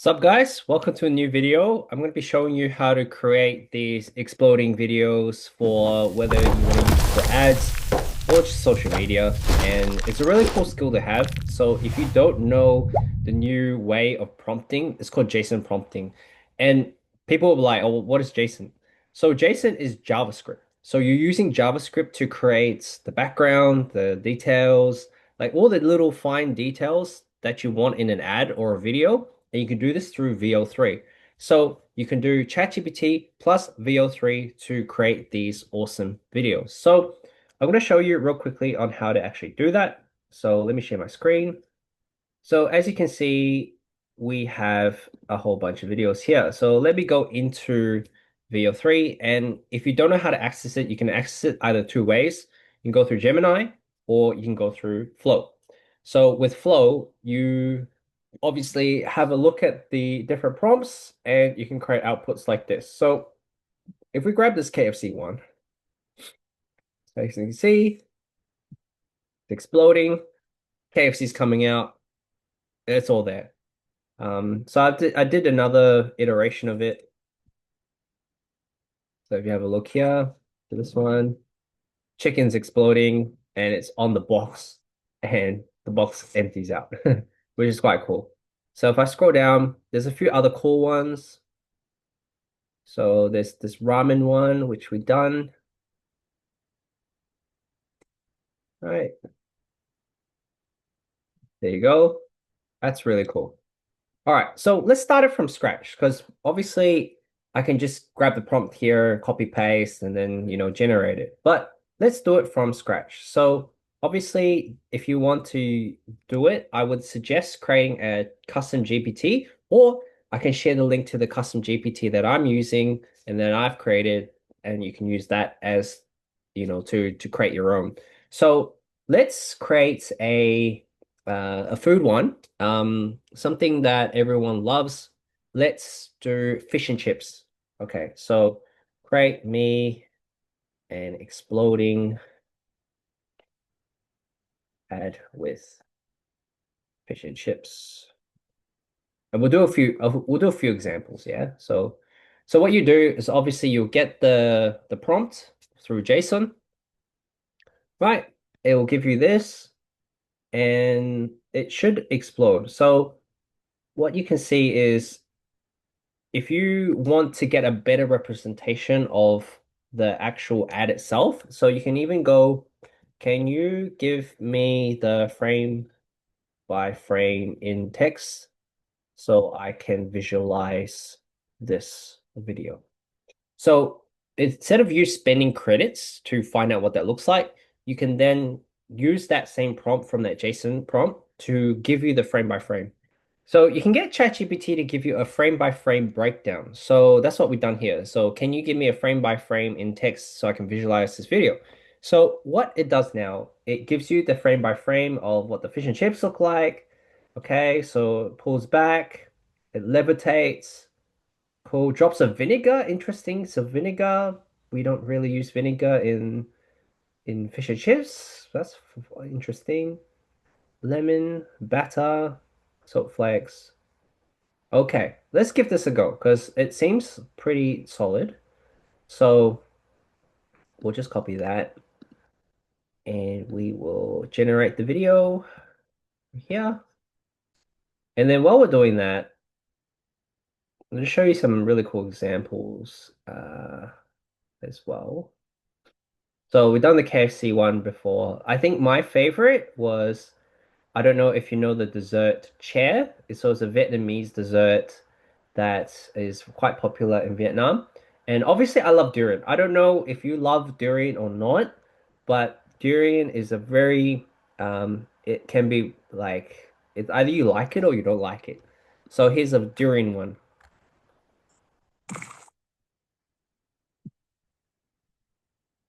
What's up, guys? Welcome to a new video. I'm going to be showing you how to create these exploding videos for whether you want to use it for ads or just social media. And it's a really cool skill to have. So if you don't know the new way of prompting, it's called JSON prompting. And people will be like, oh, what is JSON? So JSON is JavaScript. So you're using JavaScript to create the background, the details, like all the little fine details that you want in an ad or a video. And you can do this through VO3. So you can do ChatGPT plus VO3 to create these awesome videos. So I'm going to show you real quickly on how to actually do that. So let me share my screen. So as you can see, we have a whole bunch of videos here. So let me go into VO3. And if you don't know how to access it, you can access it either two ways. You can go through Gemini or you can go through Flow. So with Flow, you obviously have a look at the different prompts and you can create outputs like this. So if we grab this KFC one, as you can see, it's exploding, KFC's coming out, it's all there. So I did another iteration of it. So if you have a look here to this one, chicken's exploding and it's on the box and the box empties out, which is quite cool. So if I scroll down, there's a few other cool ones. So there's this ramen one, which we done. All right, there you go. That's really cool. All right, so let's start it from scratch because obviously I can just grab the prompt here, copy paste, and then generate it. But let's do it from scratch. So obviously, if you want to do it, I would suggest creating a custom GPT, or I can share the link to the custom GPT that I'm using and that I've created, and you can use that as to create your own. So let's create a food one, something that everyone loves. Let's do fish and chips. Okay, so create me an exploding ad with fish and chips. And we'll do a few examples, yeah. So what you do is obviously you'll get the prompt through JSON, right? It will give you this and it should explode. So what you can see is if you want to get a better representation of the actual ad itself, so you can even go, can you give me the frame by frame in text so I can visualize this video? So instead of you spending credits to find out what that looks like, you can then use that same prompt from that JSON prompt to give you the frame by frame. So you can get ChatGPT to give you a frame by frame breakdown. So that's what we've done here. So can you give me a frame by frame in text so I can visualize this video? So what it does now, it gives you the frame by frame of what the fish and chips look like. Okay, so it pulls back, it levitates, cool. Drops of vinegar, interesting. So vinegar, we don't really use vinegar in fish and chips. That's interesting. Lemon, batter, salt flakes. Okay, let's give this a go because it seems pretty solid. So we'll just copy that and we will generate the video here. And then while we're doing that, I'm going to show you some really cool examples as well. So we've done the KFC one before. I think my favorite was, I don't know if you know the dessert chair. So it's a Vietnamese dessert that is quite popular in Vietnam. And obviously I love durian. I don't know if you love durian or not, but durian is a very it can be like it's either you like it or you don't like it. So here's a durian one.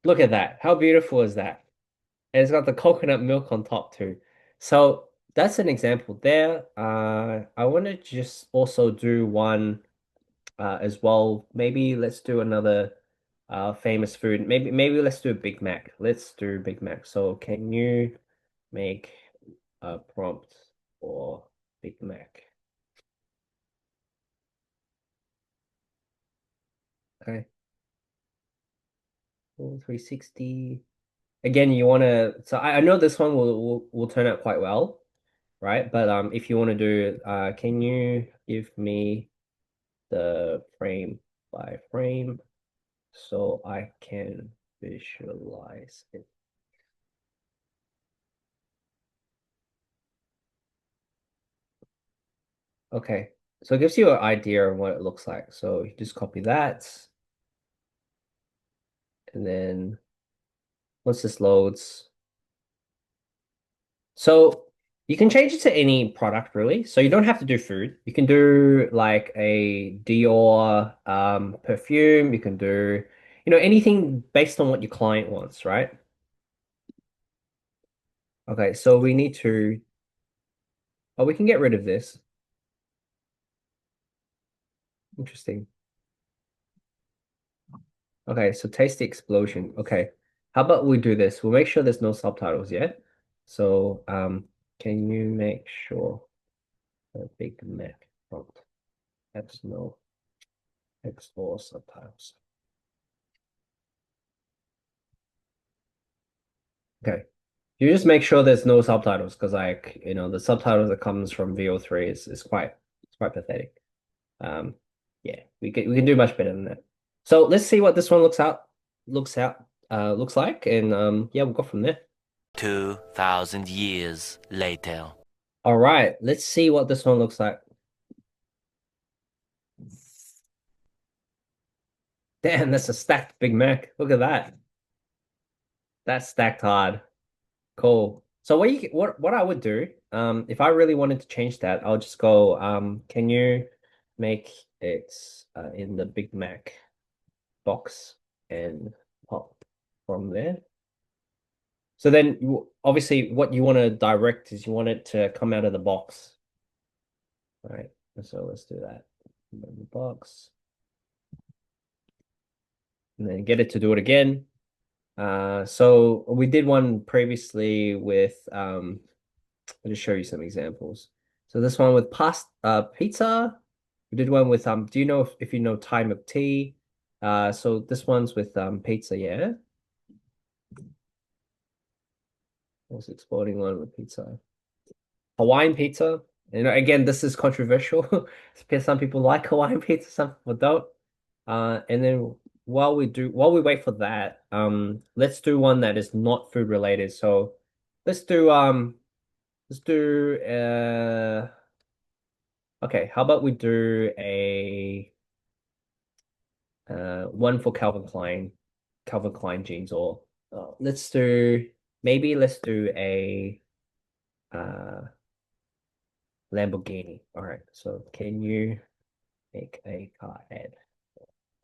Look at that. How beautiful is that? And it's got the coconut milk on top too. So that's an example there. I want to just also do one as well. Maybe let's do another famous food. Maybe let's do a Big Mac. Let's do Big Mac. So can you make a prompt for Big Mac? Okay. Full 360. Again, you want to, so I know this one will turn out quite well, right? But if you want to do, can you give me the frame by frame so I can visualize it? Okay, so it gives you an idea of what it looks like. So you just copy that, and then once this loads, so you can change it to any product really. So you don't have to do food. You can do like a Dior perfume. You can do, anything based on what your client wants, right? Okay, so we need to, oh, we can get rid of this. Interesting. Okay, so taste the explosion. Okay. How about we do this? We'll make sure there's no subtitles yet. So, can you make sure the Big Mac prompt has no text or subtitles? Okay. You just make sure there's no subtitles because like, the subtitles that comes from VO3 is quite pathetic. Um, yeah, we can do much better than that. So let's see what this one looks like, and yeah, we'll go from there. 2,000 years later. All right, let's see what this one looks like. Damn, that's a stacked Big Mac. Look at that. That's stacked hard. Cool. So what I would do, if I really wanted to change that, I'll just go, can you make it in the Big Mac box and pop from there? So then obviously what you want to direct is you want it to come out of the box. All right. So let's do that. In the box. And then get it to do it again. So we did one previously with I'll just show you some examples. So this one with pizza. We did one with do you know if you know Thai milk tea? So this one's with pizza, yeah. I was exporting one with pizza. Hawaiian pizza. Again, this is controversial. Some people like Hawaiian pizza, some people don't. And then while we wait for that, let's do one that is not food related. So let's do okay, how about we do a one for Calvin Klein jeans, or let's do a uh Lamborghini. All right, so can you make a car ad?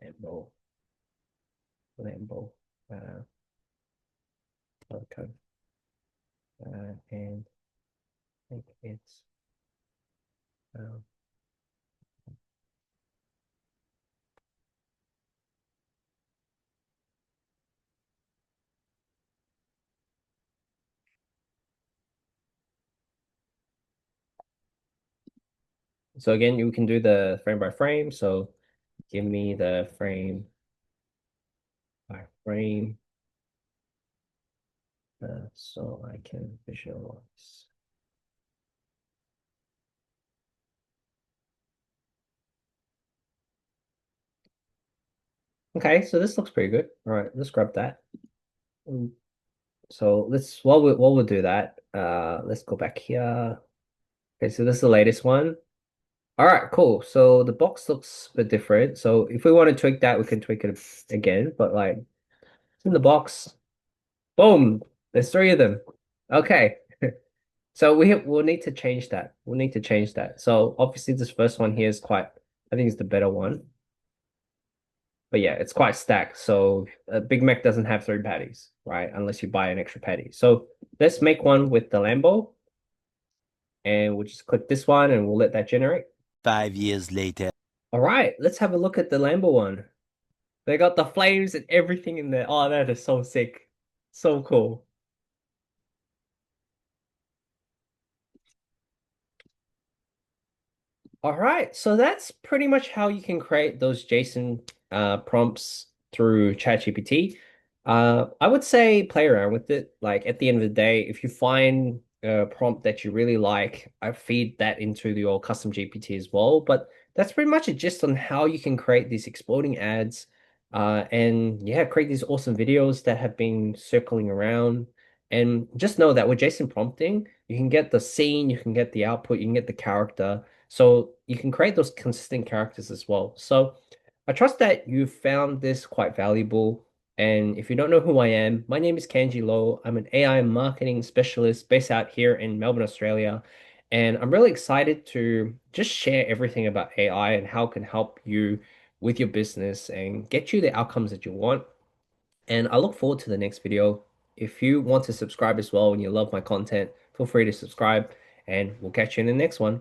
Lambo, Lambo, okay, and make it. Um, so again, you can do the frame by frame. So give me the frame by frame, so I can visualize. Okay, so this looks pretty good. All right, let's grab that. Mm, So let's while we do that, let's go back here. Okay, so this is the latest one. All right, cool. So the box looks a bit different. So if we want to tweak that, we can tweak it again. But like it's in the box. Boom. There's three of them. Okay. So we'll need to change that. We'll need to change that. So obviously this first one here is I think it's the better one. But yeah, it's quite stacked. So a Big Mac doesn't have three patties, right? Unless you buy an extra patty. So let's make one with the Lambo, and we'll just click this one and we'll let that generate. 5 years later. All right, let's have a look at the Lambo one. They got the flames and everything in there. Oh, that is so sick. So cool. All right, so that's pretty much how you can create those JSON prompts through ChatGPT, I would say play around with it. Like at the end of the day, if you find a prompt that you really like, I feed that into your custom GPT as well. But that's pretty much it just on how you can create these exploding ads, and yeah, create these awesome videos that have been circling around. And just know that with JSON prompting, you can get the scene, you can get the output, you can get the character. So you can create those consistent characters as well. So I trust that you found this quite valuable. And if you don't know who I am, my name is Kanji Lo. I'm an AI marketing specialist based out here in Melbourne, Australia. And I'm really excited to just share everything about AI and how it can help you with your business and get you the outcomes that you want. And I look forward to the next video. If you want to subscribe as well and you love my content, feel free to subscribe and we'll catch you in the next one.